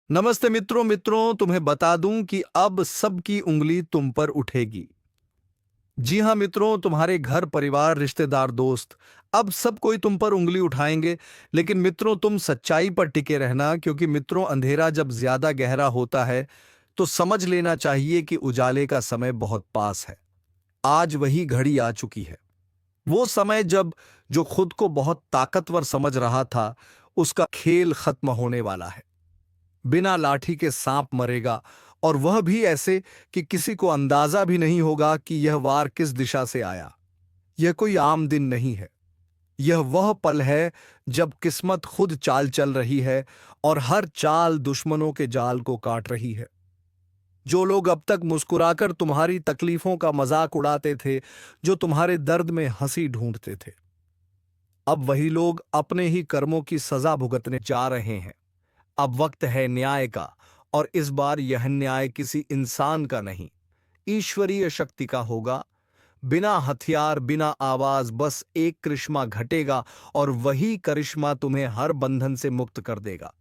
नमस्ते मित्रों मित्रों तुम्हें बता दूं कि अब सबकी उंगली तुम पर उठेगी। जी हां मित्रों, तुम्हारे घर परिवार रिश्तेदार दोस्त अब सब कोई तुम पर उंगली उठाएंगे। लेकिन मित्रों, तुम सच्चाई पर टिके रहना, क्योंकि मित्रों, अंधेरा जब ज्यादा गहरा होता है तो समझ लेना चाहिए कि उजाले का समय बहुत पास है। आज वही घड़ी आ चुकी है, वो समय जब जो खुद को बहुत ताकतवर समझ रहा था, उसका खेल खत्म होने वाला है। बिना लाठी के सांप मरेगा, और वह भी ऐसे कि किसी को अंदाजा भी नहीं होगा कि यह वार किस दिशा से आया। यह कोई आम दिन नहीं है, यह वह पल है जब किस्मत खुद चाल चल रही है, और हर चाल दुश्मनों के जाल को काट रही है। जो लोग अब तक मुस्कुराकर तुम्हारी तकलीफों का मजाक उड़ाते थे, जो तुम्हारे दर्द में हंसी ढूंढते थे, अब वही लोग अपने ही कर्मों की सजा भुगतने जा रहे हैं। अब वक्त है न्याय का, और इस बार यह न्याय किसी इंसान का नहीं, ईश्वरीय शक्ति का होगा। बिना हथियार, बिना आवाज, बस एक करिश्मा घटेगा, और वही करिश्मा तुम्हें हर बंधन से मुक्त कर देगा।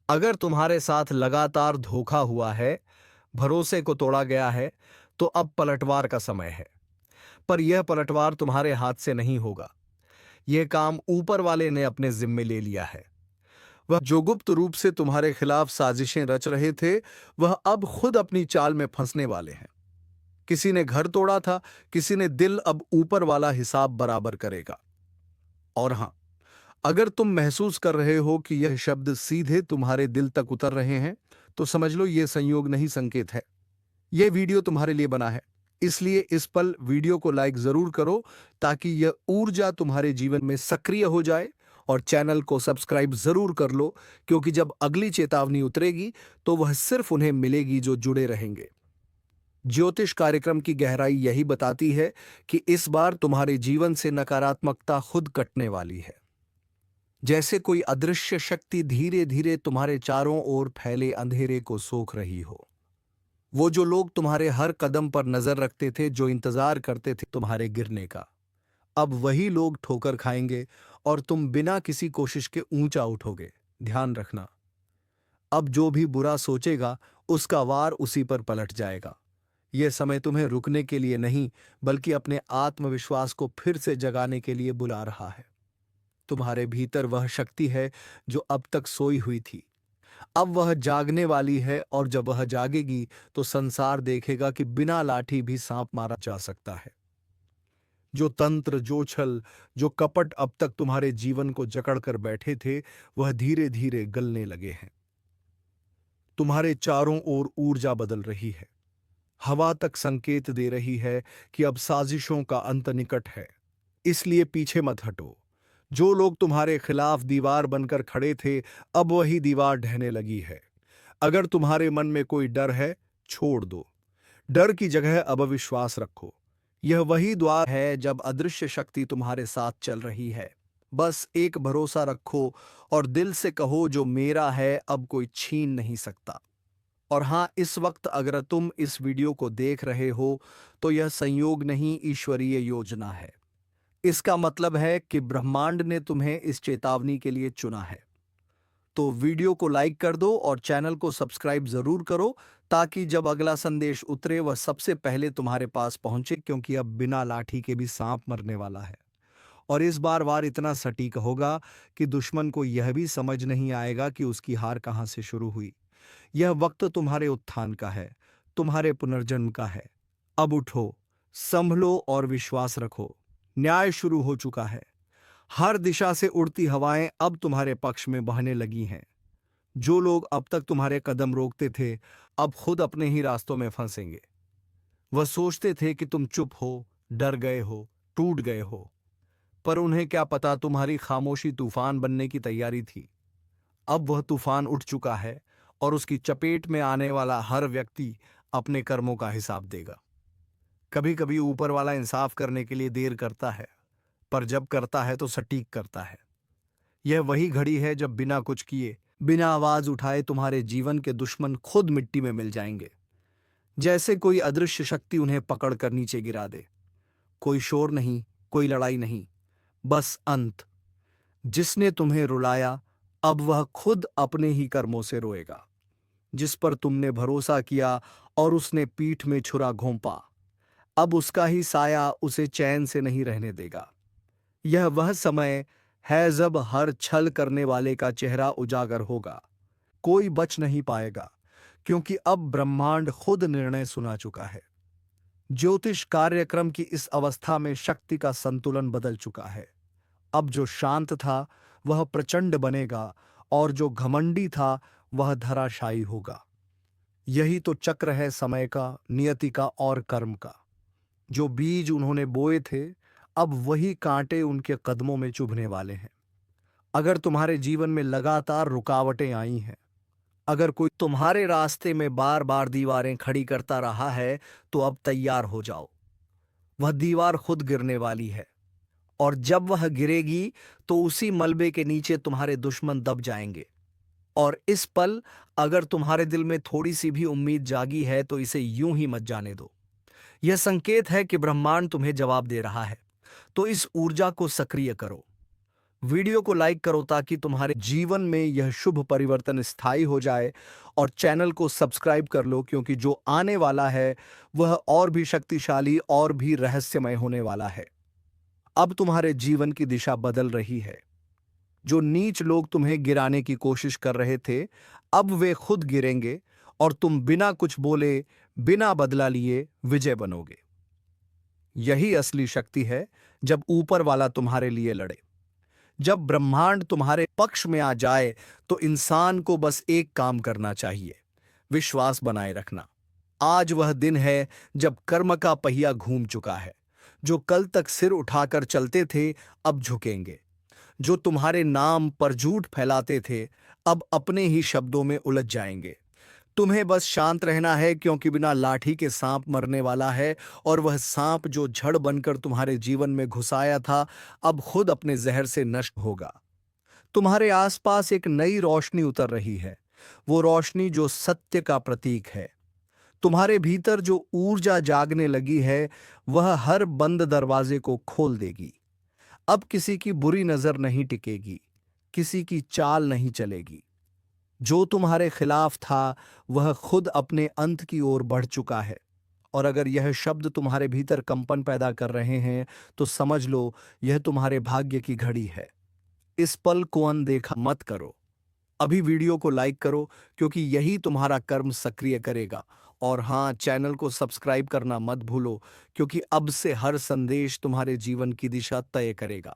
अगर तुम्हारे साथ लगातार धोखा हुआ है, भरोसे को तोड़ा गया है, तो अब पलटवार का समय है। पर यह पलटवार तुम्हारे हाथ से नहीं होगा। यह काम ऊपर वाले ने अपने जिम्मे ले लिया है। वह जो गुप्त रूप से तुम्हारे खिलाफ साजिशें रच रहे थे, वह अब खुद अपनी चाल में फंसने वाले हैं। किसी ने घर तोड़ा था, किसी ने दिल, अब ऊपर वाला हिसाब बराबर करेगा। और हां, अगर तुम महसूस कर रहे हो कि यह शब्द सीधे तुम्हारे दिल तक उतर रहे हैं, तो समझ लो यह संयोग नहीं, संकेत है। यह वीडियो तुम्हारे लिए बना है, इसलिए इस पल वीडियो को लाइक जरूर करो, ताकि यह ऊर्जा तुम्हारे जीवन में सक्रिय हो जाए। और चैनल को सब्सक्राइब जरूर कर लो, क्योंकि जब अगली चेतावनी उतरेगी तो वह सिर्फ उन्हें मिलेगी जो जुड़े रहेंगे। ज्योतिष कार्यक्रम की गहराई यही बताती है कि इस बार तुम्हारे जीवन से नकारात्मकता खुद कटने वाली है। जैसे कोई अदृश्य शक्ति धीरे धीरे तुम्हारे चारों ओर फैले अंधेरे को सोख रही हो। वो जो लोग तुम्हारे हर कदम पर नजर रखते थे, जो इंतजार करते थे तुम्हारे गिरने का, अब वही लोग ठोकर खाएंगे, और तुम बिना किसी कोशिश के ऊंचा उठोगे। ध्यान रखना, अब जो भी बुरा सोचेगा, उसका वार उसी पर पलट जाएगा। यह समय तुम्हें रुकने के लिए नहीं, बल्कि अपने आत्मविश्वास को फिर से जगाने के लिए बुला रहा है। तुम्हारे भीतर वह शक्ति है जो अब तक सोई हुई थी। अब वह जागने वाली है, और जब वह जागेगी तो संसार देखेगा कि बिना लाठी भी सांप मारा जा सकता है। जो तंत्र, जो छल, जो कपट अब तक तुम्हारे जीवन को जकड़ कर बैठे थे, वह धीरे धीरे गलने लगे हैं। तुम्हारे चारों ओर ऊर्जा बदल रही है। हवा तक संकेत दे रही है कि अब साजिशों का अंत निकट है। इसलिए पीछे मत हटो। जो लोग तुम्हारे खिलाफ दीवार बनकर खड़े थे, अब वही दीवार ढहने लगी है। अगर तुम्हारे मन में कोई डर है, छोड़ दो। डर की जगह अब विश्वास रखो। यह वही द्वार है जब अदृश्य शक्ति तुम्हारे साथ चल रही है। बस एक भरोसा रखो, और दिल से कहो, जो मेरा है अब कोई छीन नहीं सकता। और हाँ, इस वक्त अगर तुम इस वीडियो को देख रहे हो, तो यह संयोग नहीं, ईश्वरीय योजना है। इसका मतलब है कि ब्रह्मांड ने तुम्हें इस चेतावनी के लिए चुना है। तो वीडियो को लाइक कर दो और चैनल को सब्सक्राइब जरूर करो, ताकि जब अगला संदेश उतरे वह सबसे पहले तुम्हारे पास पहुंचे, क्योंकि अब बिना लाठी के भी सांप मरने वाला है। और इस बार वार इतना सटीक होगा कि दुश्मन को यह भी समझ नहीं आएगा कि उसकी हार कहां से शुरू हुई। यह वक्त तुम्हारे उत्थान का है, तुम्हारे पुनर्जन्म का है। अब उठो, संभलो और विश्वास रखो। न्याय शुरू हो चुका है। हर दिशा से उड़ती हवाएं अब तुम्हारे पक्ष में बहने लगी हैं। जो लोग अब तक तुम्हारे कदम रोकते थे, अब खुद अपने ही रास्तों में फंसेंगे। वह सोचते थे कि तुम चुप हो, डर गए हो, टूट गए हो, पर उन्हें क्या पता तुम्हारी खामोशी तूफान बनने की तैयारी थी। अब वह तूफान उठ चुका है, और उसकी चपेट में आने वाला हर व्यक्ति अपने कर्मों का हिसाब देगा। कभी कभी ऊपर वाला इंसाफ करने के लिए देर करता है, पर जब करता है तो सटीक करता है। यह वही घड़ी है जब बिना कुछ किए, बिना आवाज उठाए तुम्हारे जीवन के दुश्मन खुद मिट्टी में मिल जाएंगे। जैसे कोई अदृश्य शक्ति उन्हें पकड़ कर नीचे गिरा दे। कोई शोर नहीं, कोई लड़ाई नहीं, बस अंत। जिसने तुम्हें रुलाया, अब वह खुद अपने ही कर्मों से रोएगा। जिस पर तुमने भरोसा किया और उसने पीठ में छुरा घोंपा, अब उसका ही साया उसे चैन से नहीं रहने देगा। यह वह समय है जब हर छल करने वाले का चेहरा उजागर होगा। कोई बच नहीं पाएगा, क्योंकि अब ब्रह्मांड खुद निर्णय सुना चुका है। ज्योतिष कार्यक्रम की इस अवस्था में शक्ति का संतुलन बदल चुका है। अब जो शांत था वह प्रचंड बनेगा और जो घमंडी था वह धराशायी होगा। यही तो चक्र है समय का, नियति का और कर्म का। जो बीज उन्होंने बोए थे, अब वही कांटे उनके कदमों में चुभने वाले हैं। अगर तुम्हारे जीवन में लगातार रुकावटें आई हैं, अगर कोई तुम्हारे रास्ते में बार बार दीवारें खड़ी करता रहा है, तो अब तैयार हो जाओ। वह दीवार खुद गिरने वाली है, और जब वह गिरेगी तो उसी मलबे के नीचे तुम्हारे दुश्मन दब जाएंगे। और इस पल अगर तुम्हारे दिल में थोड़ी सी भी उम्मीद जागी है तो इसे यूं ही मत जाने दो। यह संकेत है कि ब्रह्मांड तुम्हें जवाब दे रहा है। तो इस ऊर्जा को सक्रिय करो, वीडियो को लाइक करो ताकि तुम्हारे जीवन में यह शुभ परिवर्तन स्थायी हो जाए, और चैनल को सब्सक्राइब कर लो, क्योंकि जो आने वाला है वह और भी शक्तिशाली और भी रहस्यमय होने वाला है। अब तुम्हारे जीवन की दिशा बदल रही है। जो नीच लोग तुम्हें गिराने की कोशिश कर रहे थे, अब वे खुद गिरेंगे और तुम बिना कुछ बोले, बिना बदला लिए विजय बनोगे। यही असली शक्ति है, जब ऊपर वाला तुम्हारे लिए लड़े। जब ब्रह्मांड तुम्हारे पक्ष में आ जाए तो इंसान को बस एक काम करना चाहिए, विश्वास बनाए रखना। आज वह दिन है जब कर्म का पहिया घूम चुका है। जो कल तक सिर उठाकर चलते थे, अब झुकेंगे। जो तुम्हारे नाम पर झूठ फैलाते थे, अब अपने ही शब्दों में उलझ जाएंगे। तुम्हें बस शांत रहना है, क्योंकि बिना लाठी के सांप मरने वाला है, और वह सांप जो झड़ बनकर तुम्हारे जीवन में घुसाया था, अब खुद अपने जहर से नष्ट होगा। तुम्हारे आसपास एक नई रोशनी उतर रही है, वो रोशनी जो सत्य का प्रतीक है। तुम्हारे भीतर जो ऊर्जा जागने लगी है, वह हर बंद दरवाजे को खोल देगी। अब किसी की बुरी नजर नहीं टिकेगी, किसी की चाल नहीं चलेगी। जो तुम्हारे खिलाफ था वह खुद अपने अंत की ओर बढ़ चुका है। और अगर यह शब्द तुम्हारे भीतर कंपन पैदा कर रहे हैं, तो समझ लो यह तुम्हारे भाग्य की घड़ी है। इस पल को अनदेखा मत करो। अभी वीडियो को लाइक करो, क्योंकि यही तुम्हारा कर्म सक्रिय करेगा। और हाँ, चैनल को सब्सक्राइब करना मत भूलो, क्योंकि अब से हर संदेश तुम्हारे जीवन की दिशा तय करेगा।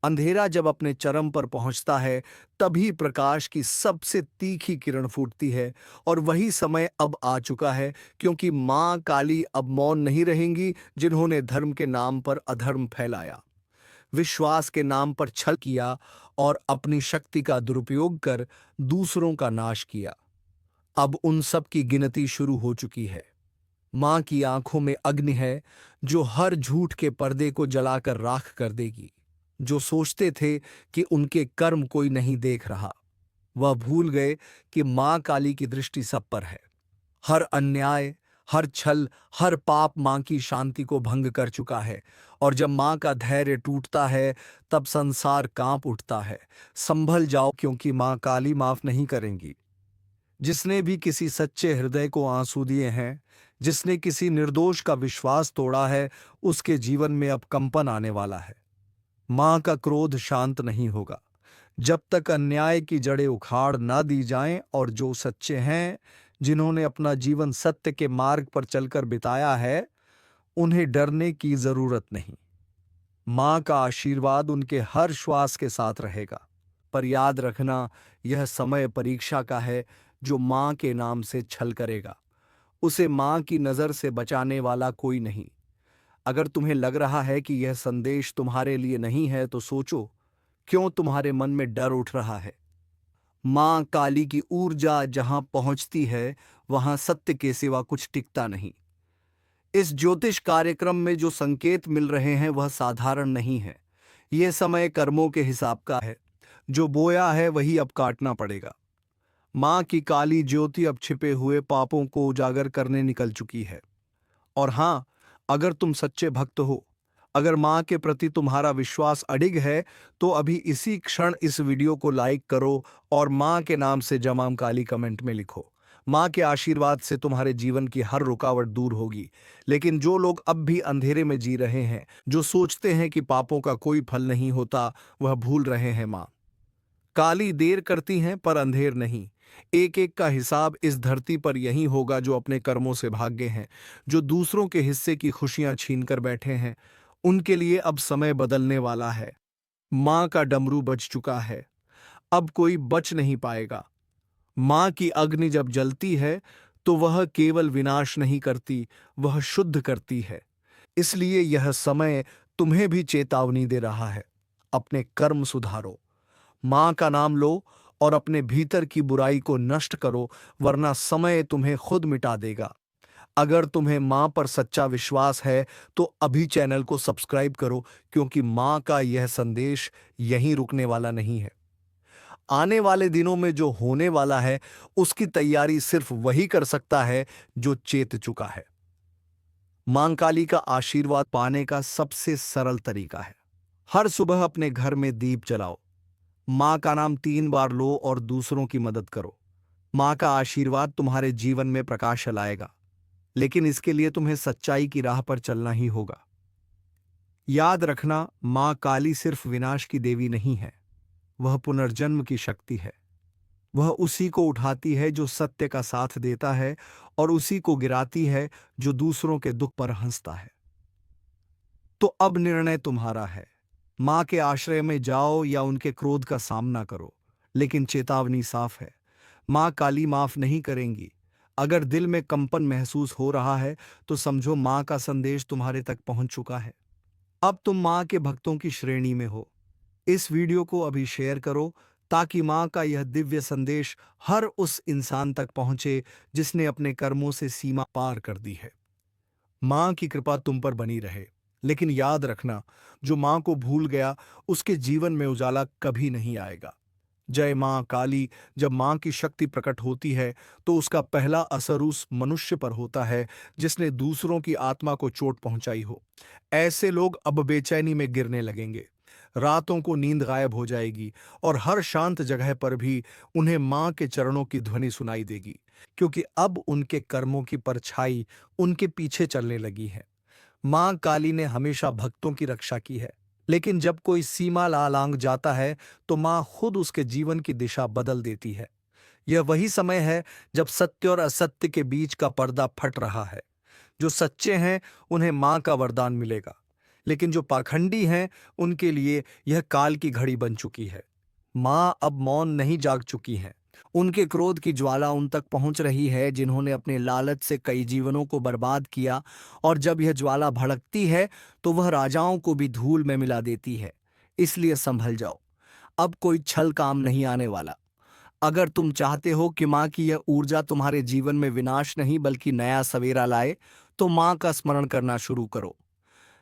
अंधेरा जब अपने चरम पर पहुंचता है, तभी प्रकाश की सबसे तीखी किरण फूटती है। और वही समय अब आ चुका है, क्योंकि मां काली अब मौन नहीं रहेंगी। जिन्होंने धर्म के नाम पर अधर्म फैलाया, विश्वास के नाम पर छल किया और अपनी शक्ति का दुरुपयोग कर दूसरों का नाश किया, अब उन सब की गिनती शुरू हो चुकी है। मां की आंखों में अग्नि है, जो हर झूठ के पर्दे को जलाकर राख कर देगी। जो सोचते थे कि उनके कर्म कोई नहीं देख रहा, वह भूल गए कि मां काली की दृष्टि सब पर है। हर अन्याय, हर छल, हर पाप मां की शांति को भंग कर चुका है। और जब मां का धैर्य टूटता है, तब संसार कांप उठता है। संभल जाओ, क्योंकि मां काली माफ नहीं करेंगी। जिसने भी किसी सच्चे हृदय को आंसू दिए हैं, जिसने किसी निर्दोष का विश्वास तोड़ा है, उसके जीवन में अब कंपन आने वाला है। मां का क्रोध शांत नहीं होगा जब तक अन्याय की जड़ें उखाड़ ना दी जाएं। और जो सच्चे हैं, जिन्होंने अपना जीवन सत्य के मार्ग पर चलकर बिताया है, उन्हें डरने की जरूरत नहीं। मां का आशीर्वाद उनके हर श्वास के साथ रहेगा। पर याद रखना, यह समय परीक्षा का है। जो मां के नाम से छल करेगा, उसे मां की नजर से बचाने वाला कोई नहीं। अगर तुम्हें लग रहा है कि यह संदेश तुम्हारे लिए नहीं है, तो सोचो, क्यों तुम्हारे मन में डर उठ रहा है। मां काली की ऊर्जा जहां पहुंचती है, वहां सत्य के सिवा कुछ टिकता नहीं। इस ज्योतिष कार्यक्रम में जो संकेत मिल रहे हैं, वह साधारण नहीं है। यह समय कर्मों के हिसाब का है। जो बोया है वही अब काटना पड़ेगा। मां की काली ज्योति अब छिपे हुए पापों को उजागर करने निकल चुकी है। और हां, अगर तुम सच्चे भक्त हो, अगर माँ के प्रति तुम्हारा विश्वास अडिग है तो अभी इसी क्षण इस वीडियो को लाइक करो और माँ के नाम से जमाम काली कमेंट में लिखो। माँ के आशीर्वाद से तुम्हारे जीवन की हर रुकावट दूर होगी। लेकिन जो लोग अब भी अंधेरे में जी रहे हैं, जो सोचते हैं कि पापों का कोई फल नहीं होता, वह भूल रहे हैं माँ काली देर करती हैं पर अंधेर नहीं। एक एक का हिसाब इस धरती पर यही होगा जो अपने कर्मों से भागे हैं, जो दूसरों के हिस्से की खुशियां छीन कर बैठे हैं। उनके लिए अब समय बदलने वाला है। माँ का डमरू बज चुका है, अब कोई बच नहीं पाएगा। माँ की अग्नि जब जलती है तो वह केवल विनाश नहीं करती, वह शुद्ध करती है। इसलिए यह समय तुम्हें भी चेतावनी दे रहा है। अपने कर्म सुधारो, माँ का नाम लो और अपने भीतर की बुराई को नष्ट करो, वरना समय तुम्हें खुद मिटा देगा। अगर तुम्हें माँ पर सच्चा विश्वास है तो अभी चैनल को सब्सक्राइब करो, क्योंकि माँ का यह संदेश यहीं रुकने वाला नहीं है। आने वाले दिनों में जो होने वाला है उसकी तैयारी सिर्फ वही कर सकता है जो चेत चुका है। मां काली का आशीर्वाद पाने का सबसे सरल तरीका है, हर सुबह अपने घर में दीप जलाओ, मां का नाम 3 बार लो और दूसरों की मदद करो। मां का आशीर्वाद तुम्हारे जीवन में प्रकाश लाएगा, लेकिन इसके लिए तुम्हें सच्चाई की राह पर चलना ही होगा। याद रखना, मां काली सिर्फ विनाश की देवी नहीं है, वह पुनर्जन्म की शक्ति है। वह उसी को उठाती है जो सत्य का साथ देता है और उसी को गिराती है जो दूसरों के दुख पर हंसता है। तो अब निर्णय तुम्हारा है, मां के आश्रय में जाओ या उनके क्रोध का सामना करो। लेकिन चेतावनी साफ है, मां काली माफ नहीं करेंगी। अगर दिल में कंपन महसूस हो रहा है तो समझो मां का संदेश तुम्हारे तक पहुंच चुका है। अब तुम मां के भक्तों की श्रेणी में हो। इस वीडियो को अभी शेयर करो ताकि मां का यह दिव्य संदेश हर उस इंसान तक पहुंचे जिसने अपने कर्मों से सीमा पार कर दी है। मां की कृपा तुम पर बनी रहे, लेकिन याद रखना, जो मां को भूल गया उसके जीवन में उजाला कभी नहीं आएगा। जय मां काली। जब मां की शक्ति प्रकट होती है तो उसका पहला असर उस मनुष्य पर होता है जिसने दूसरों की आत्मा को चोट पहुंचाई हो। ऐसे लोग अब बेचैनी में गिरने लगेंगे, रातों को नींद गायब हो जाएगी और हर शांत जगह पर भी उन्हें मां के चरणों की ध्वनि सुनाई देगी, क्योंकि अब उनके कर्मों की परछाई उनके पीछे चलने लगी है। मां काली ने हमेशा भक्तों की रक्षा की है, लेकिन जब कोई सीमा लांघ जाता है तो मां खुद उसके जीवन की दिशा बदल देती है। यह वही समय है जब सत्य और असत्य के बीच का पर्दा फट रहा है। जो सच्चे हैं उन्हें मां का वरदान मिलेगा, लेकिन जो पाखंडी हैं उनके लिए यह काल की घड़ी बन चुकी है। मां अब मौन नहीं, जाग चुकी हैं। उनके क्रोध की ज्वाला उन तक पहुंच रही है जिन्होंने अपने लालच से कई जीवनों को बर्बाद किया, और जब यह ज्वाला भड़कती है तो वह राजाओं को भी धूल में मिला देती है। इसलिए संभल जाओ, अब कोई छल काम नहीं आने वाला। अगर तुम चाहते हो कि माँ की यह ऊर्जा तुम्हारे जीवन में विनाश नहीं बल्कि नया सवेरा लाए, तो माँ का स्मरण करना शुरू करो।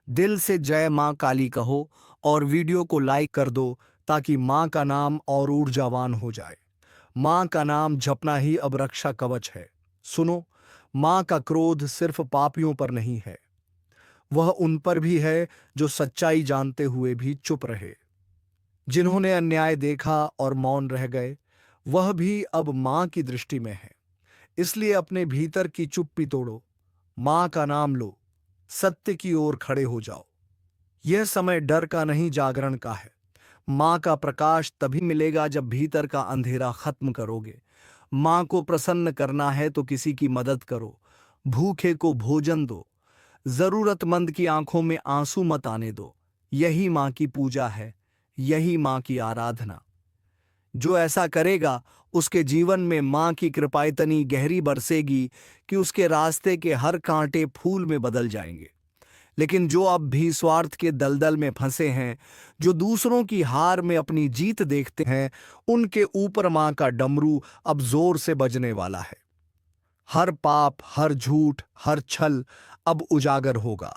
दिल से जय माँ काली कहो और वीडियो को लाइक कर दो ताकि माँ का नाम और ऊर्जावान हो जाए। माँ का नाम जपना ही अब रक्षा कवच है। सुनो, माँ का क्रोध सिर्फ पापियों पर नहीं है, वह उन पर भी है जो सच्चाई जानते हुए भी चुप रहे, जिन्होंने अन्याय देखा और मौन रह गए। वह भी अब माँ की दृष्टि में है। इसलिए अपने भीतर की चुप्पी तोड़ो, माँ का नाम लो, सत्य की ओर खड़े हो जाओ। यह समय डर का नहीं, जागरण का है। माँ का प्रकाश तभी मिलेगा जब भीतर का अंधेरा खत्म करोगे। माँ को प्रसन्न करना है तो किसी की मदद करो, भूखे को भोजन दो, जरूरतमंद की आंखों में आंसू मत आने दो। यही माँ की पूजा है, यही माँ की आराधना। जो ऐसा करेगा उसके जीवन में माँ की कृपा इतनी गहरी बरसेगी कि उसके रास्ते के हर कांटे फूल में बदल जाएंगे। लेकिन जो अब भी स्वार्थ के दलदल में फंसे हैं, जो दूसरों की हार में अपनी जीत देखते हैं, उनके ऊपर माँ का डमरू अब जोर से बजने वाला है। हर पाप, हर झूठ, हर छल अब उजागर होगा।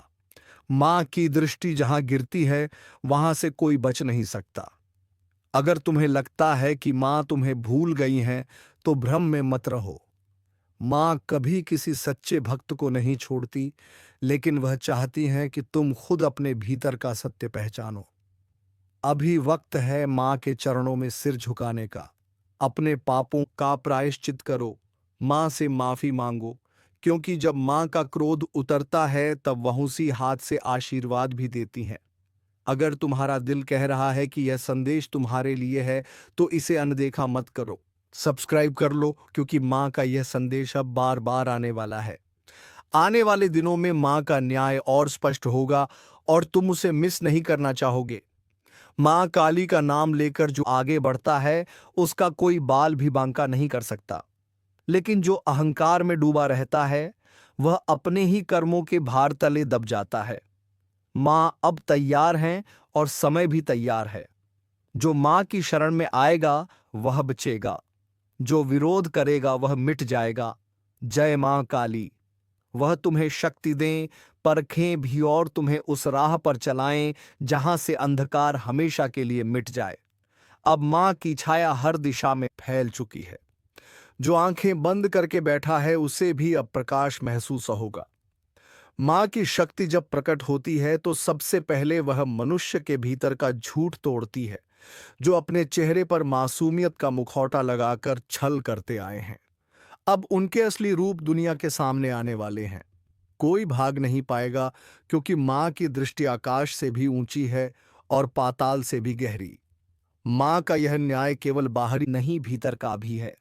माँ की दृष्टि जहां गिरती है वहां से कोई बच नहीं सकता। अगर तुम्हें लगता है कि माँ तुम्हें भूल गई हैं तो भ्रम में मत रहो। माँ कभी किसी सच्चे भक्त को नहीं छोड़ती, लेकिन वह चाहती हैं कि तुम खुद अपने भीतर का सत्य पहचानो। अभी वक्त है माँ के चरणों में सिर झुकाने का। अपने पापों का प्रायश्चित करो, माँ से माफी मांगो, क्योंकि जब माँ का क्रोध उतरता है तब वह उसी हाथ से आशीर्वाद भी देती है। अगर तुम्हारा दिल कह रहा है कि यह संदेश तुम्हारे लिए है, तो इसे अनदेखा मत करो। सब्सक्राइब कर लो, क्योंकि माँ का यह संदेश अब बार बार आने वाला है। आने वाले दिनों में माँ का न्याय और स्पष्ट होगा और तुम उसे मिस नहीं करना चाहोगे। माँ काली का नाम लेकर जो आगे बढ़ता है, उसका कोई बाल भी बांका नहीं कर सकता। लेकिन जो अहंकार में डूबा रहता है, वह अपने ही कर्मों के भार तले दब जाता है। माँ अब तैयार हैं और समय भी तैयार है। जो माँ की शरण में आएगा वह बचेगा, जो विरोध करेगा वह मिट जाएगा। जय माँ काली। वह तुम्हें शक्ति दें, परखें भी और तुम्हें उस राह पर चलाएं जहां से अंधकार हमेशा के लिए मिट जाए। अब माँ की छाया हर दिशा में फैल चुकी है। जो आंखें बंद करके बैठा है उसे भी अब प्रकाश महसूस होगा। माँ की शक्ति जब प्रकट होती है तो सबसे पहले वह मनुष्य के भीतर का झूठ तोड़ती है, जो अपने चेहरे पर मासूमियत का मुखौटा लगाकर छल करते आए हैं। अब उनके असली रूप दुनिया के सामने आने वाले हैं। कोई भाग नहीं पाएगा, क्योंकि माँ की दृष्टि आकाश से भी ऊंची है और पाताल से भी गहरी। माँ का यह न्याय केवल बाहरी नहीं, भीतर का भी है।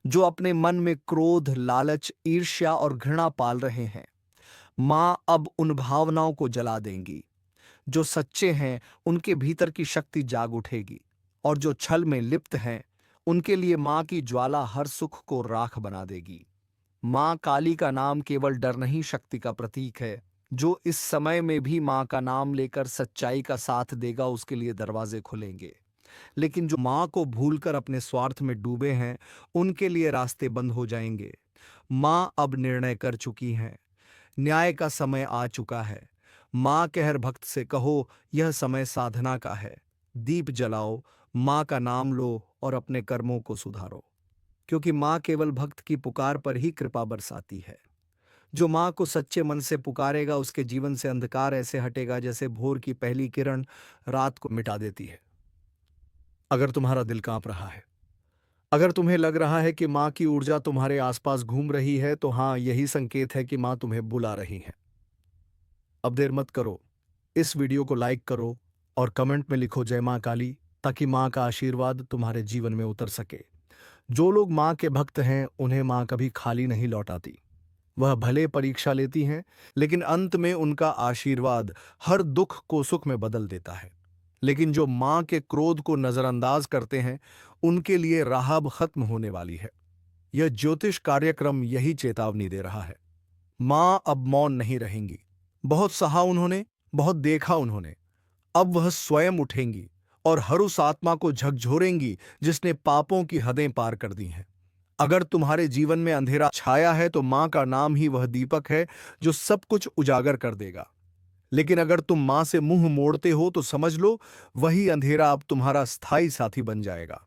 जो अपने मन में क्रोध, लालच, ईर्ष्या और घृणा पाल रहे हैं, माँ अब उन भावनाओं को जला देंगी। जो सच्चे हैं उनके भीतर की शक्ति जाग उठेगी, और जो छल में लिप्त हैं उनके लिए माँ की ज्वाला हर सुख को राख बना देगी। माँ काली का नाम केवल डर नहीं, शक्ति का प्रतीक है। जो इस समय में भी माँ का नाम लेकर सच्चाई का साथ देगा, उसके लिए दरवाजे खुलेंगे। लेकिन जो माँ को भूलकर अपने स्वार्थ में डूबे हैं, उनके लिए रास्ते बंद हो जाएंगे। माँ अब निर्णय कर चुकी हैं। न्याय का समय आ चुका है। माँ के हर भक्त से कहो, यह समय साधना का है। दीप जलाओ, माँ का नाम लो और अपने कर्मों को सुधारो, क्योंकि माँ केवल भक्त की पुकार पर ही कृपा बरसाती है। जो माँ को सच्चे मन से पुकारेगा, उसके जीवन से अंधकार ऐसे हटेगा जैसे भोर की पहली किरण रात को मिटा देती है। अगर तुम्हारा दिल कांप रहा है, अगर तुम्हें लग रहा है कि माँ की ऊर्जा तुम्हारे आसपास घूम रही है, तो हाँ, यही संकेत है कि माँ तुम्हें बुला रही है। अब देर मत करो, इस वीडियो को लाइक करो और कमेंट में लिखो जय माँ काली, ताकि माँ का आशीर्वाद तुम्हारे जीवन में उतर सके। जो लोग माँ के भक्त हैं, उन्हें माँ कभी खाली नहीं लौटाती। वह भले परीक्षा लेती हैं, लेकिन अंत में उनका आशीर्वाद हर दुख को सुख में बदल देता है। लेकिन जो माँ के क्रोध को नजरअंदाज करते हैं, उनके लिए राह अब खत्म होने वाली है। यह ज्योतिष कार्यक्रम यही चेतावनी दे रहा है। माँ अब मौन नहीं रहेंगी। बहुत सहा उन्होंने, बहुत देखा उन्होंने। अब वह स्वयं उठेंगी और हर उस आत्मा को झकझोरेंगी जिसने पापों की हदें पार कर दी हैं। अगर तुम्हारे जीवन में अंधेरा छाया है, तो माँ का नाम ही वह दीपक है जो सब कुछ उजागर कर देगा। लेकिन अगर तुम माँ से मुंह मोड़ते हो, तो समझ लो, वही अंधेरा अब तुम्हारा स्थायी साथी बन जाएगा।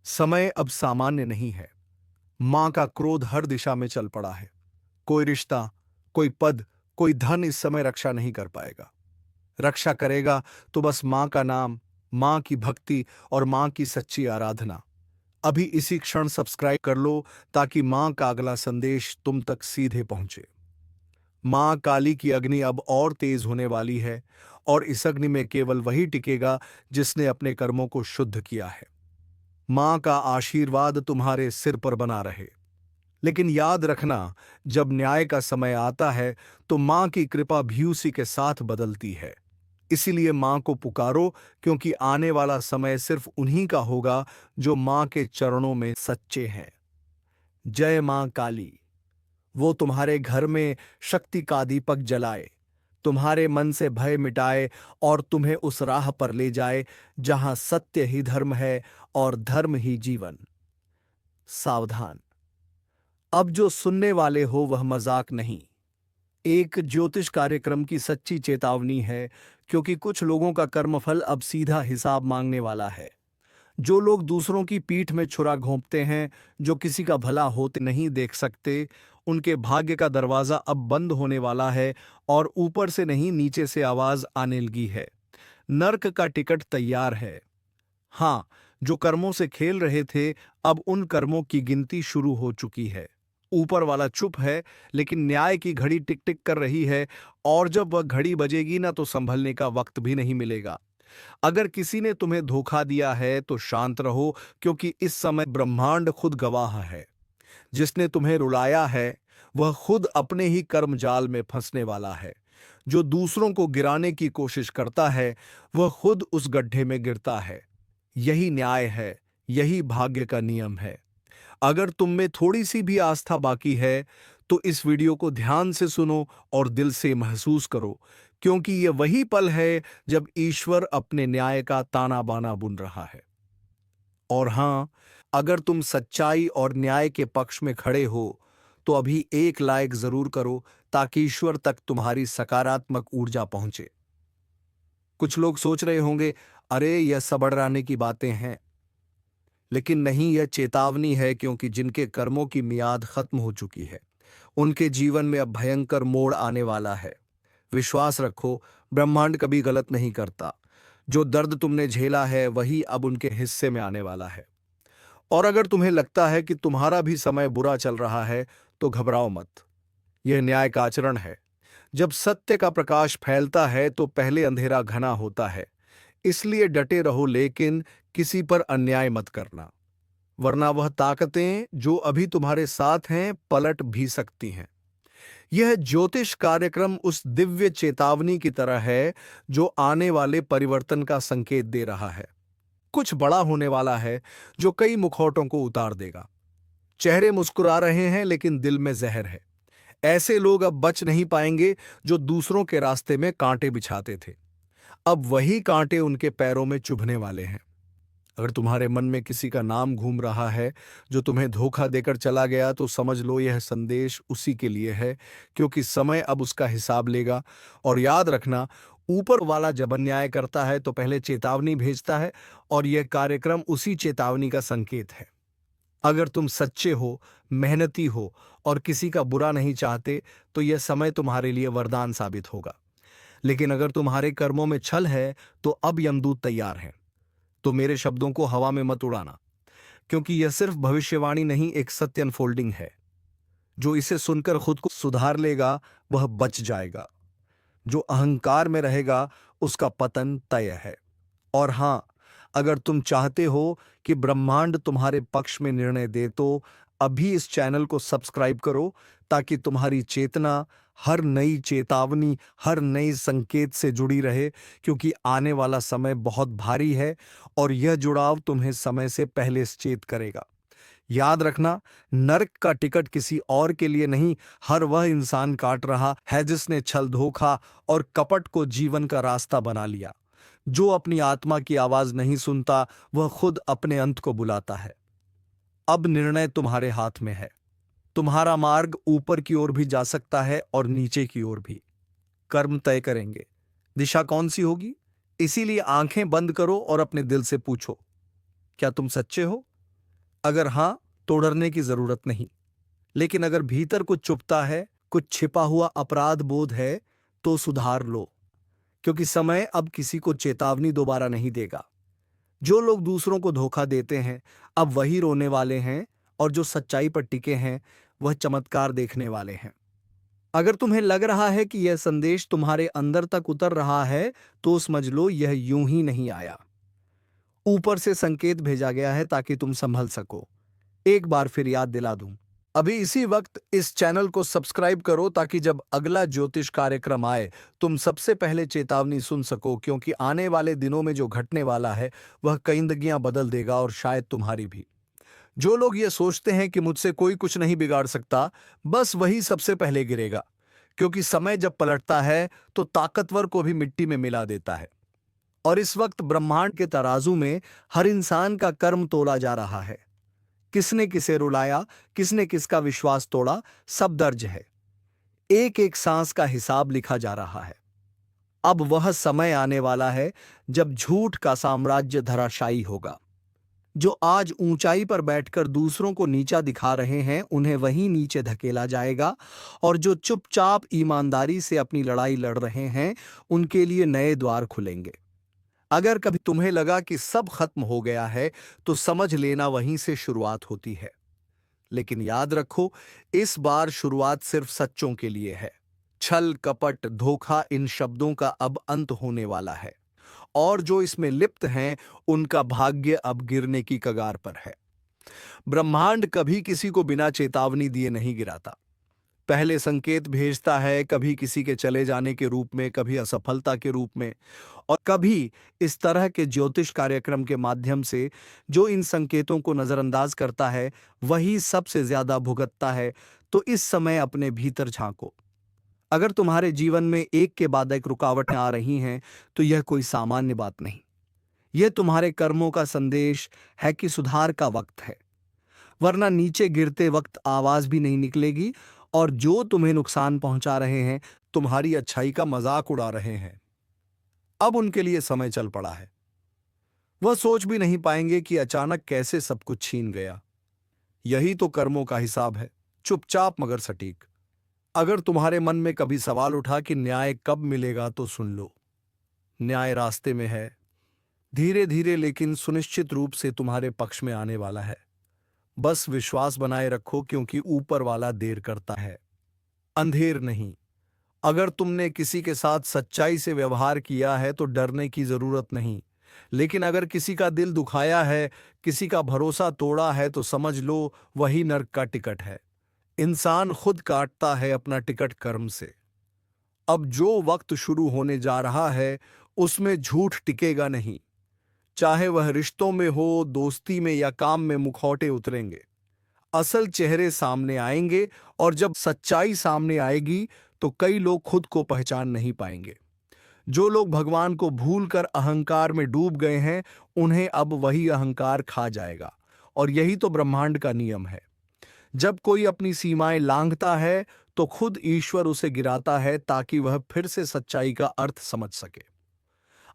समय अब सामान्य नहीं है। माँ का क्रोध हर दिशा में चल पड़ा है। कोई रिश्ता, कोई पद, कोई धन इस समय रक्षा नहीं कर पाएगा। रक्षा करेगा तो बस माँ का नाम, माँ की भक्ति और माँ की सच्ची आराधना। अभी इसी क्षण सब्सक्राइब कर लो, ताकि माँ का अगला संदेश तुम तक सीधे पहुंचे। माँ काली की अग्नि अब और तेज होने वाली है, और इस अग्नि में केवल वही टिकेगा जिसने अपने कर्मों को शुद्ध किया है। माँ का आशीर्वाद तुम्हारे सिर पर बना रहे। लेकिन याद रखना, जब न्याय का समय आता है, तो माँ की कृपा भी उसी के साथ बदलती है। इसीलिए माँ को पुकारो, क्योंकि आने वाला समय सिर्फ उन्हीं का होगा जो माँ के चरणों में सच्चे हैं। जय माँ काली। वो तुम्हारे घर में शक्ति का दीपक जलाए, तुम्हारे मन से भय मिटाए और तुम्हें उस राह पर ले जाए जहां सत्य ही धर्म है और धर्म ही जीवन। सावधान, अब जो सुनने वाले हो वह मजाक नहीं, एक ज्योतिष कार्यक्रम की सच्ची चेतावनी है, क्योंकि कुछ लोगों का कर्मफल अब सीधा हिसाब मांगने वाला है। जो लोग दूसरों की पीठ में छुरा घोंपते हैं, जो किसी का भला होते नहीं देख सकते, उनके भाग्य का दरवाजा अब बंद होने वाला है और ऊपर से नहीं नीचे से आवाज आने लगी है। नर्क का टिकट तैयार है। हाँ, जो कर्मों से खेल रहे थे, अब उन कर्मों की गिनती शुरू हो चुकी है। ऊपर वाला चुप है, लेकिन न्याय की घड़ी टिक टिक कर रही है, और जब वह घड़ी बजेगी ना तो संभलने का वक्त भी नहीं मिलेगा। अगर किसी ने तुम्हें धोखा दिया है तो शांत रहो, क्योंकि इस समय ब्रह्मांड खुद गवाह है। जिसने तुम्हें रुलाया है वह खुद अपने ही कर्म जाल में फंसने वाला है। जो दूसरों को गिराने की कोशिश करता है वह खुद उस गड्ढे में गिरता है। यही न्याय है, यही भाग्य का नियम है। अगर तुम में थोड़ी सी भी आस्था बाकी है तो इस वीडियो को ध्यान से सुनो और दिल से महसूस करो, क्योंकि यह वही पल है जब ईश्वर अपने न्याय का ताना बाना बुन रहा है। और हां, अगर तुम सच्चाई और न्याय के पक्ष में खड़े हो तो अभी एक लाइक जरूर करो, ताकि ईश्वर तक तुम्हारी सकारात्मक ऊर्जा पहुंचे। कुछ लोग सोच रहे होंगे, अरे यह सबड़राने की बातें हैं, लेकिन नहीं, यह चेतावनी है, क्योंकि जिनके कर्मों की मियाद खत्म हो चुकी है उनके जीवन में अब भयंकर मोड़ आने वाला है। विश्वास रखो, ब्रह्मांड कभी गलत नहीं करता। जो दर्द तुमने झेला है वही अब उनके हिस्से में आने वाला है। और अगर तुम्हें लगता है कि तुम्हारा भी समय बुरा चल रहा है तो घबराओ मत। यह न्याय का आचरण है। जब सत्य का प्रकाश फैलता है तो पहले अंधेरा घना होता है। इसलिए डटे रहो, लेकिन किसी पर अन्याय मत करना, वरना वह ताकतें जो अभी तुम्हारे साथ हैं पलट भी सकती हैं। यह ज्योतिष कार्यक्रम उस दिव्य चेतावनी की तरह है जो आने वाले परिवर्तन का संकेत दे रहा है। कुछ बड़ा होने वाला है जो कई मुखौटों को उतार देगा। चेहरे मुस्कुरा रहे हैं लेकिन दिल में जहर है। ऐसे लोग अब बच नहीं पाएंगे जो दूसरों के रास्ते में कांटे बिछाते थे। अब वही कांटे उनके पैरों में चुभने वाले हैं। अगर तुम्हारे मन में किसी का नाम घूम रहा है जो तुम्हें धोखा देकर चला गया, तो समझ लो यह संदेश उसी के लिए है, क्योंकि समय अब उसका हिसाब लेगा। और याद रखना, ऊपर वाला जब अन्याय करता है तो पहले चेतावनी भेजता है, और यह कार्यक्रम उसी चेतावनी का संकेत है। अगर तुम सच्चे हो, मेहनती हो और किसी का बुरा नहीं चाहते, तो यह समय तुम्हारे लिए वरदान साबित होगा। लेकिन अगर तुम्हारे कर्मों में छल है तो अब यमदूत तैयार हैं। तो मेरे शब्दों को हवा में मत उड़ाना, क्योंकि यह सिर्फ भविष्यवाणी नहीं, एक सत्य अनफोल्डिंग है। जो इसे सुनकर खुद को सुधार लेगा वह बच जाएगा। जो अहंकार में रहेगा उसका पतन तय है। और हां, अगर तुम चाहते हो कि ब्रह्मांड तुम्हारे पक्ष में निर्णय दे तो अभी इस चैनल को सब्सक्राइब करो, ताकि तुम्हारी चेतना हर नई चेतावनी, हर नई संकेत से जुड़ी रहे, क्योंकि आने वाला समय बहुत भारी है और यह जुड़ाव तुम्हें समय से पहले सचेत करेगा। याद रखना, नर्क का टिकट किसी और के लिए नहीं, हर वह इंसान काट रहा है जिसने छल, धोखा और कपट को जीवन का रास्ता बना लिया। जो अपनी आत्मा की आवाज नहीं सुनता वह खुद अपने अंत को बुलाता है। अब निर्णय तुम्हारे हाथ में है। तुम्हारा मार्ग ऊपर की ओर भी जा सकता है और नीचे की ओर भी। कर्म तय करेंगे, दिशा कौन सी होगी। इसीलिए आंखें बंद करो और अपने दिल से पूछो, क्या तुम सच्चे हो? अगर हां, तो डरने की जरूरत नहीं। लेकिन अगर भीतर कुछ चुभता है, कुछ छिपा हुआ अपराध बोध है, तो सुधार लो, क्योंकि समय अब किसी को चेतावनी दोबारा नहीं देगा। जो लोग दूसरों को धोखा देते हैं अब वही रोने वाले हैं, और जो सच्चाई पर टिके हैं वह चमत्कार देखने वाले हैं। अगर तुम्हें लग रहा है कि यह संदेश तुम्हारे अंदर तक उतर रहा है, तो समझ लो यह यूं ही नहीं आया। ऊपर से संकेत भेजा गया है ताकि तुम संभल सको। एक बार फिर याद दिला दूं, अभी इसी वक्त इस चैनल को सब्सक्राइब करो, ताकि जब अगला ज्योतिष कार्यक्रम आए तुम सबसे पहले चेतावनी सुन सको, क्योंकि आने वाले दिनों में जो घटने वाला है वह कई जिंदगियां बदल देगा, और शायद तुम्हारी भी। जो लोग ये सोचते हैं कि मुझसे कोई कुछ नहीं बिगाड़ सकता, बस वही सबसे पहले गिरेगा, क्योंकि समय जब पलटता है तो ताकतवर को भी मिट्टी में मिला देता है। और इस वक्त ब्रह्मांड के तराजू में हर इंसान का कर्म तोला जा रहा है। किसने किसे रुलाया, किसने किसका विश्वास तोड़ा, सब दर्ज है। एक एक सांस का हिसाब लिखा जा रहा है। अब वह समय आने वाला है जब झूठ का साम्राज्य धराशायी होगा। जो आज ऊंचाई पर बैठकर दूसरों को नीचा दिखा रहे हैं, उन्हें वहीं नीचे धकेला जाएगा, और जो चुपचाप ईमानदारी से अपनी लड़ाई लड़ रहे हैं, उनके लिए नए द्वार खुलेंगे। अगर कभी तुम्हें लगा कि सब खत्म हो गया है, तो समझ लेना वहीं से शुरुआत होती है। लेकिन याद रखो, इस बार शुरुआत सिर्फ सच्चों के लिए है। छल, कपट, धोखा, इन शब्दों का अब अंत होने वाला है, और जो इसमें लिप्त हैं, उनका भाग्य अब गिरने की कगार पर है। ब्रह्मांड कभी किसी को बिना चेतावनी दिए नहीं गिराता। पहले संकेत भेजता है, कभी किसी के चले जाने के रूप में, कभी असफलता के रूप में, और कभी इस तरह के ज्योतिष कार्यक्रम के माध्यम से। जो इन संकेतों को नजरअंदाज करता है, वही सबसे ज्यादा भुगतता है। तो इस समय अपने भीतर झांको। अगर तुम्हारे जीवन में एक के बाद एक रुकावटें आ रही हैं, तो यह कोई सामान्य बात नहीं। यह तुम्हारे कर्मों का संदेश है कि सुधार का वक्त है, वरना नीचे गिरते वक्त आवाज भी नहीं निकलेगी, और जो तुम्हें नुकसान पहुंचा रहे हैं, तुम्हारी अच्छाई का मजाक उड़ा रहे हैं, अब उनके लिए समय चल पड़ा है। वह सोच भी नहीं पाएंगे कि अचानक कैसे सब कुछ छीन गया। यही तो कर्मों का हिसाब है, चुपचाप मगर सटीक। अगर तुम्हारे मन में कभी सवाल उठा कि न्याय कब मिलेगा, तो सुन लो, न्याय रास्ते में है, धीरे धीरे लेकिन सुनिश्चित रूप से तुम्हारे पक्ष में आने वाला है। बस विश्वास बनाए रखो, क्योंकि ऊपर वाला देर करता है, अंधेर नहीं। अगर तुमने किसी के साथ सच्चाई से व्यवहार किया है, तो डरने की जरूरत नहीं। लेकिन अगर किसी का दिल दुखाया है, किसी का भरोसा तोड़ा है, तो समझ लो वही नर्क का टिकट है। इंसान खुद काटता है अपना टिकट कर्म से। अब जो वक्त शुरू होने जा रहा है, उसमें झूठ टिकेगा नहीं। चाहे वह रिश्तों में हो, दोस्ती में या काम में, मुखौटे उतरेंगे, असल चेहरे सामने आएंगे। और जब सच्चाई सामने आएगी, तो कई लोग खुद को पहचान नहीं पाएंगे। जो लोग भगवान को भूलकर अहंकार में डूब गए हैं, उन्हें अब वही अहंकार खा जाएगा। और यही तो ब्रह्मांड का नियम है। जब कोई अपनी सीमाएं लांघता है, तो खुद ईश्वर उसे गिराता है, ताकि वह फिर से सच्चाई का अर्थ समझ सके।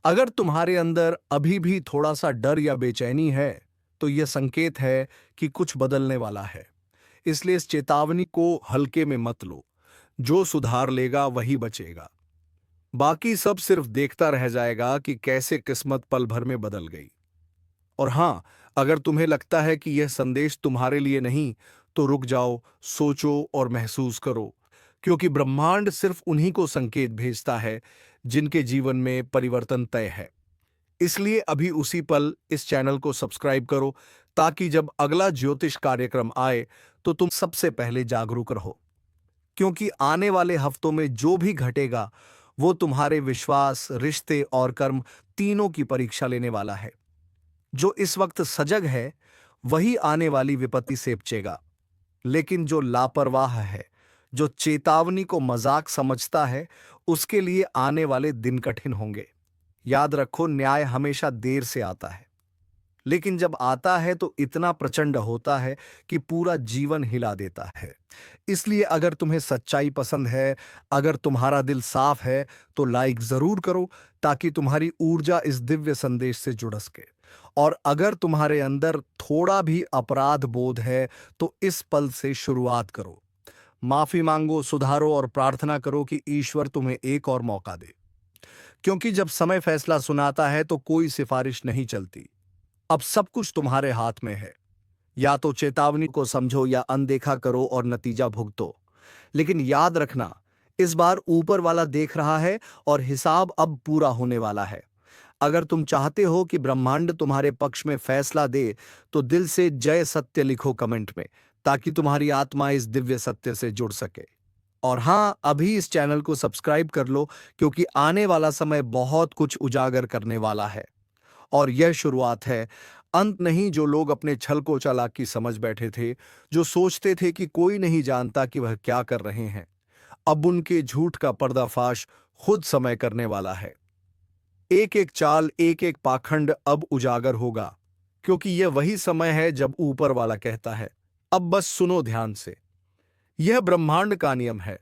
अगर तुम्हारे अंदर अभी भी थोड़ा सा डर या बेचैनी है, तो यह संकेत है कि कुछ बदलने वाला है। इसलिए इस चेतावनी को हल्के में मत लो। जो सुधार लेगा वही बचेगा, बाकी सब सिर्फ देखता रह जाएगा कि कैसे किस्मत पल भर में बदल गई। और हां, अगर तुम्हें लगता है कि यह संदेश तुम्हारे लिए नहीं, तो रुक जाओ, सोचो और महसूस करो, क्योंकि ब्रह्मांड सिर्फ उन्हीं को संकेत भेजता है जिनके जीवन में परिवर्तन तय है। इसलिए अभी उसी पल इस चैनल को सब्सक्राइब करो, ताकि जब अगला ज्योतिष कार्यक्रम आए, तो तुम सबसे पहले जागरूक रहो। क्योंकि आने वाले हफ्तों में जो भी घटेगा, वो तुम्हारे विश्वास, रिश्ते और कर्म तीनों की परीक्षा लेने वाला है। जो इस वक्त सजग है, वही आने वाली विपत्ति से बचेगा। लेकिन जो लापरवाह है, जो चेतावनी को मजाक समझता है, उसके लिए आने वाले दिन कठिन होंगे। याद रखो, न्याय हमेशा देर से आता है, लेकिन जब आता है तो इतना प्रचंड होता है कि पूरा जीवन हिला देता है। इसलिए अगर तुम्हें सच्चाई पसंद है, अगर तुम्हारा दिल साफ है, तो लाइक जरूर करो, ताकि तुम्हारी ऊर्जा इस दिव्य संदेश से जुड़ सके। और अगर तुम्हारे अंदर थोड़ा भी अपराध बोध है, तो इस पल से शुरुआत करो। माफी मांगो, सुधारो और प्रार्थना करो कि ईश्वर तुम्हें एक और मौका दे। क्योंकि जब समय फैसला सुनाता है, तो कोई सिफारिश नहीं चलती। अब सब कुछ तुम्हारे हाथ में है। या तो चेतावनी को समझो या अनदेखा करो और नतीजा भुगतो। लेकिन याद रखना, इस बार ऊपर वाला देख रहा है और हिसाब अब पूरा होने वाला है। अगर तुम चाहते हो कि ब्रह्मांड तुम्हारे पक्ष में फैसला दे, तो दिल से जय सत्य लिखो कमेंट में, ताकि तुम्हारी आत्मा इस दिव्य सत्य से जुड़ सके। और हाँ, अभी इस चैनल को सब्सक्राइब कर लो, क्योंकि आने वाला समय बहुत कुछ उजागर करने वाला है। और यह शुरुआत है, अंत नहीं। जो लोग अपने छल को चालाकी समझ बैठे थे, जो सोचते थे कि कोई नहीं जानता कि वह क्या कर रहे हैं, अब उनके झूठ का पर्दाफाश खुद समय करने वाला है। एक एक चाल, एक एक पाखंड अब उजागर होगा, क्योंकि यह वही समय है जब ऊपर वाला कहता है, अब बस सुनो ध्यान से। यह ब्रह्मांड का नियम है।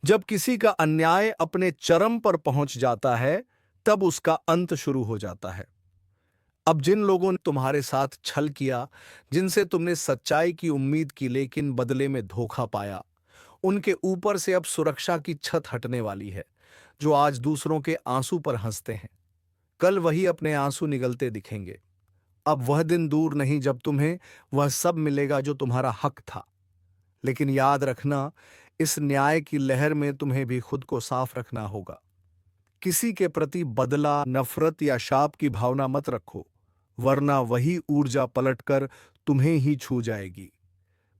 जब किसी का अन्याय अपने चरम पर पहुंच जाता है, तब उसका अंत शुरू हो जाता है। अब जिन लोगों ने तुम्हारे साथ छल किया, जिनसे तुमने सच्चाई की उम्मीद की लेकिन बदले में धोखा पाया, उनके ऊपर से अब सुरक्षा की छत हटने वाली है। जो आज दूसरों के आंसू पर हंसते हैं, कल वही अपने आंसू निगलते दिखेंगे। अब वह दिन दूर नहीं जब तुम्हें वह सब मिलेगा जो तुम्हारा हक था। लेकिन याद रखना, इस न्याय की लहर में तुम्हें भी खुद को साफ रखना होगा। किसी के प्रति बदला, नफरत या शाप की भावना मत रखो, वरना वही ऊर्जा पलटकर तुम्हें ही छू जाएगी।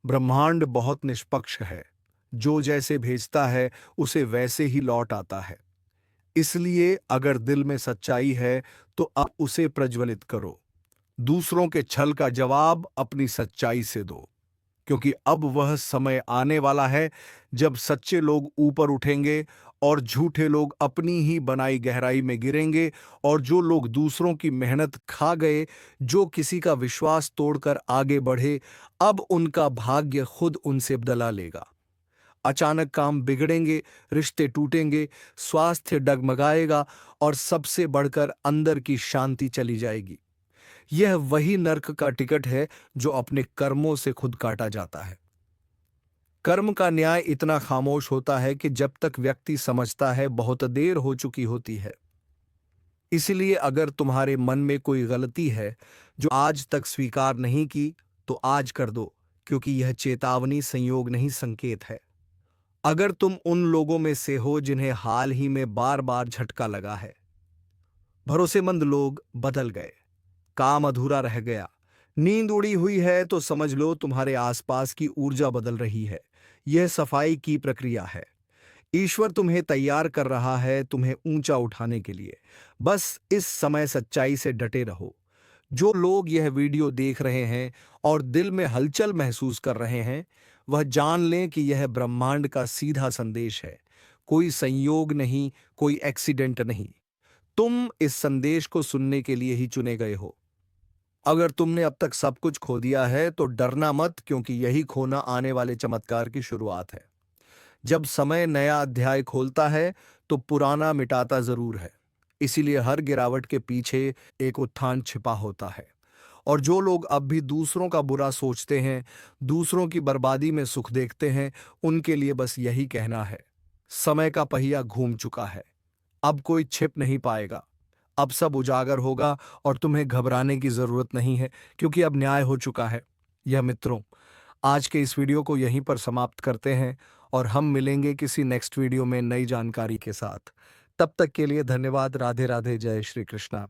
ब्रह्मांड बहुत निष्पक्ष है, जो जैसे भेजता है उसे वैसे ही लौट आता है। इसलिए अगर दिल में सच्चाई है तो अब उसे प्रज्वलित करो। दूसरों के छल का जवाब अपनी सच्चाई से दो, क्योंकि अब वह समय आने वाला है जब सच्चे लोग ऊपर उठेंगे और झूठे लोग अपनी ही बनाई गहराई में गिरेंगे। और जो लोग दूसरों की मेहनत खा गए, जो किसी का विश्वास तोड़कर आगे बढ़े, अब उनका भाग्य खुद उनसे बदला लेगा। अचानक काम बिगड़ेंगे, रिश्ते टूटेंगे, स्वास्थ्य डगमगाएगा और सबसे बढ़कर अंदर की शांति चली जाएगी। यह वही नर्क का टिकट है जो अपने कर्मों से खुद काटा जाता है। कर्म का न्याय इतना खामोश होता है कि जब तक व्यक्ति समझता है बहुत देर हो चुकी होती है। इसलिए अगर तुम्हारे मन में कोई गलती है जो आज तक स्वीकार नहीं की, तो आज कर दो, क्योंकि यह चेतावनी, संयोग नहीं, संकेत है। अगर तुम उन लोगों में से हो जिन्हें हाल ही में बार बार झटका लगा है, भरोसेमंद लोग बदल गए, काम अधूरा रह गया, नींद उड़ी हुई है, तो समझ लो तुम्हारे आसपास की ऊर्जा बदल रही है। यह सफाई की प्रक्रिया है। ईश्वर तुम्हें तैयार कर रहा है तुम्हें ऊंचा उठाने के लिए। बस इस समय सच्चाई से डटे रहो। जो लोग यह वीडियो देख रहे हैं और दिल में हलचल महसूस कर रहे हैं, वह जान लें कि यह ब्रह्मांड का सीधा संदेश है। कोई संयोग नहीं, कोई एक्सीडेंट नहीं। तुम इस संदेश को सुनने के लिए ही चुने गए हो। अगर तुमने अब तक सब कुछ खो दिया है तो डरना मत, क्योंकि यही खोना आने वाले चमत्कार की शुरुआत है। जब समय नया अध्याय खोलता है तो पुराना मिटाता जरूर है। इसीलिए हर गिरावट के पीछे एक उत्थान छिपा होता है। और जो लोग अब भी दूसरों का बुरा सोचते हैं, दूसरों की बर्बादी में सुख देखते हैं, उनके लिए बस यही कहना है, समय का पहिया घूम चुका है। अब कोई छिप नहीं पाएगा। अब सब उजागर होगा और तुम्हें घबराने की जरूरत नहीं है, क्योंकि अब न्याय हो चुका है। यह मित्रों, आज के इस वीडियो को यहीं पर समाप्त करते हैं और हम मिलेंगे किसी नेक्स्ट वीडियो में नई जानकारी के साथ। तब तक के लिए धन्यवाद। राधे राधे। जय श्री कृष्णा।